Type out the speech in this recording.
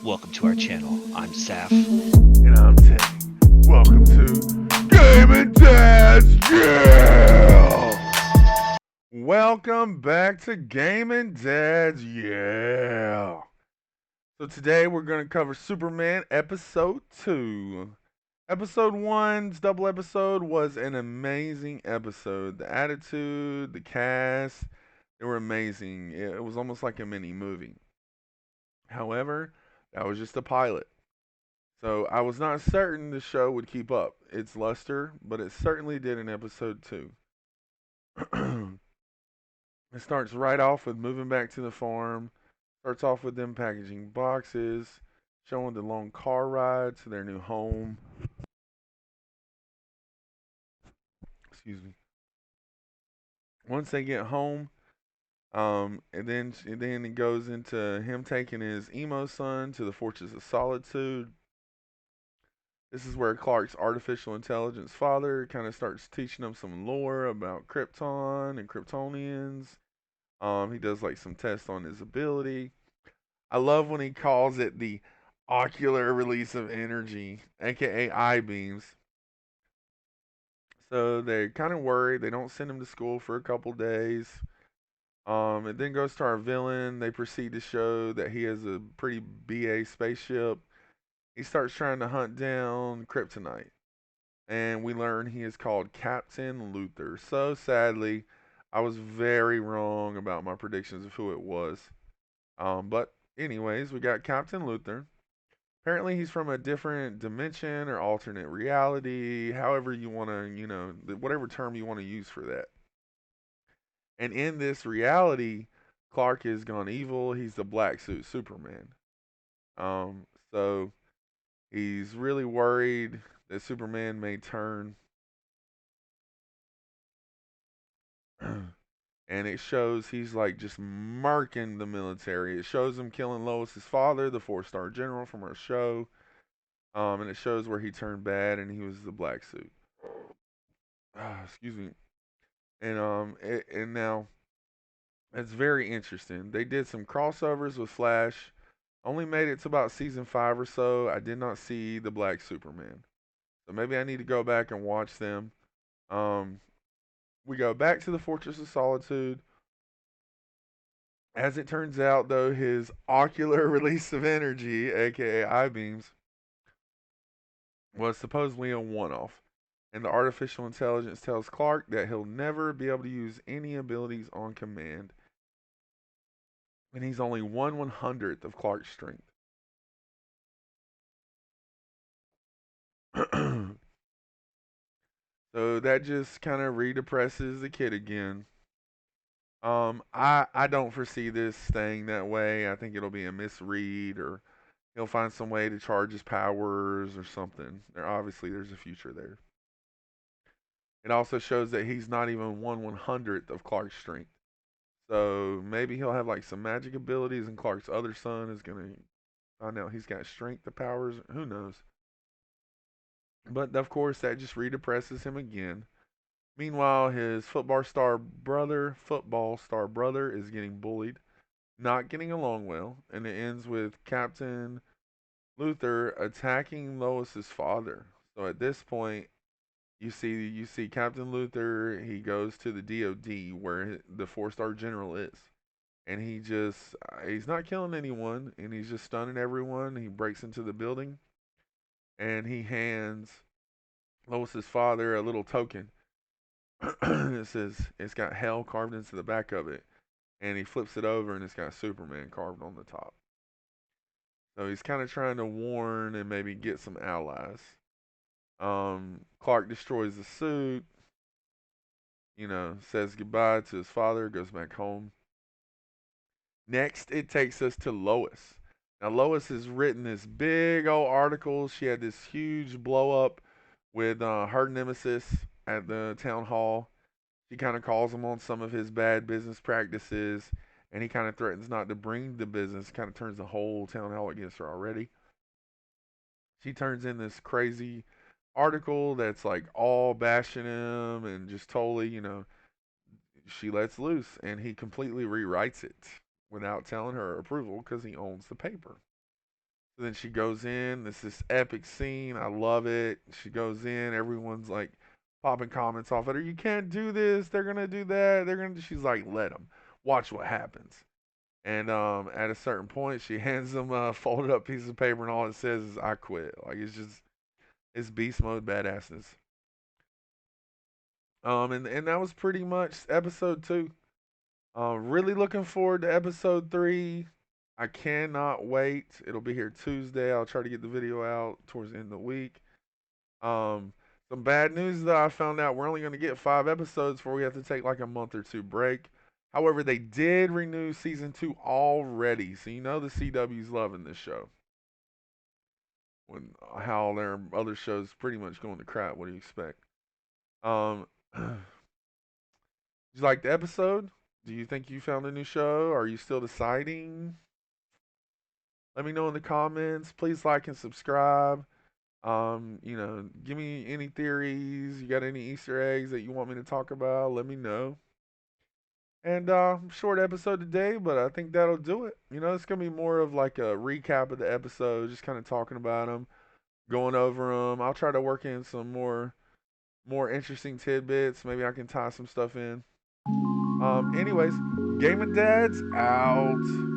Welcome to our channel. I'm Saf. And I'm Tang. Welcome to Game and Dads, yeah! Welcome back to Game and Dads, yeah! So today we're going to cover Superman Episode 2. Episode 1's double episode was an amazing episode. The attitude, the cast, they were amazing. It was almost like a mini movie. However, that was just a pilot. So I was not certain the show would keep up its luster, but it certainly did in episode 2. It starts right off with moving back to the farm. Starts off with them packaging boxes, showing the long car ride to their new home. Excuse me. Once they get home, and then it goes into him taking his emo son to the Fortress of Solitude. This is where Clark's artificial intelligence father kind of starts teaching him some lore about Krypton and Kryptonians. He does like some tests on his ability. I love when he calls it the ocular release of energy, aka I beams. So they're kind of worried. They don't send him to school for a couple days. It then goes to our villain. They proceed to show that he has a pretty BA spaceship. He starts trying to hunt down kryptonite, and we learn he is called Captain Luther. So sadly, I was very wrong about my predictions of who it was. But anyways, we got Captain Luther. Apparently, he's from a different dimension or alternate reality, however you want to, whatever term you want to use for that. And in this reality, Clark has gone evil. He's the black suit Superman. So he's really worried that Superman may turn. And it shows he's like just murking the military. It shows him killing Lois's father, the four-star general from our show. And it shows where he turned bad and he was the black suit. Excuse me. And now it's very interesting. They did some crossovers with Flash. Only made it to about season 5 or so. I did not see the Black Superman, so maybe I need to go back and watch them. Um, we go back to the Fortress of Solitude. As it turns out, though, his ocular release of energy, aka I beams, was supposedly a one-off. And the artificial intelligence tells Clark that he'll never be able to use any abilities on command. And he's only 1/100th of Clark's strength. So that just kind of redepresses the kid again. I don't foresee this staying that way. I think it'll be a misread, or he'll find some way to charge his powers or something. There's a future there. It also shows that he's not even 1/100th of Clark's strength. So maybe he'll have like some magic abilities, and Clark's other son is gonna find out he's got strength to powers. Who knows? But of course, that just redepresses him again. Meanwhile, his football star brother is getting bullied, not getting along well, and it ends with Captain Luther attacking Lois's father. So at this point, you see Captain Luther. He goes to the DOD where the four-star general is, and he's not killing anyone, and he's just stunning everyone. He breaks into the building, and he hands Lois's father a little token. It says it's got hell carved into the back of it, and he flips it over, and it's got Superman carved on the top. So he's kind of trying to warn and maybe get some allies. Clark destroys the suit, says goodbye to his father, goes back home. Next, it takes us to Lois. Now, Lois has written this big old article. She had this huge blow up with her nemesis at the town hall. She kind of calls him on some of his bad business practices, and he kind of threatens not to bring the business, kind of turns the whole town hall against her already. She turns in this crazy article that's like all bashing him and just totally, she lets loose, and he completely rewrites it without telling her approval because he owns the paper. So then she goes in. This epic scene. I love it. She goes in. Everyone's like popping comments off at her. You can't do this. They're gonna do that. They're gonna. She's like, let them. Watch what happens. And at a certain point, she hands them a folded up piece of paper, and all it says is "I quit." Like it's beast mode badassness. And that was pretty much episode 2. Really looking forward to episode 3. I cannot wait. It'll be here Tuesday. I'll try to get the video out towards the end of the week. Um, some bad news though. I found out we're only going to get 5 episodes before we have to take like a month or two break. However, they did renew season 2 already, so you know the CW's loving this show. When how their other shows pretty much going to crap. What do you expect? Um, did you like the episode? Do you think you found a new show? Are you still deciding? Let me know in the comments. Please like and subscribe. Give me any theories. You got any Easter eggs that you want me to talk about? Let me know. And short episode today, but I think that'll do it. It's gonna be more of like a recap of the episode, just kind of talking about them, going over them. I'll try to work in some more interesting tidbits. Maybe I can tie some stuff in. Anyways, Gaming Dads out.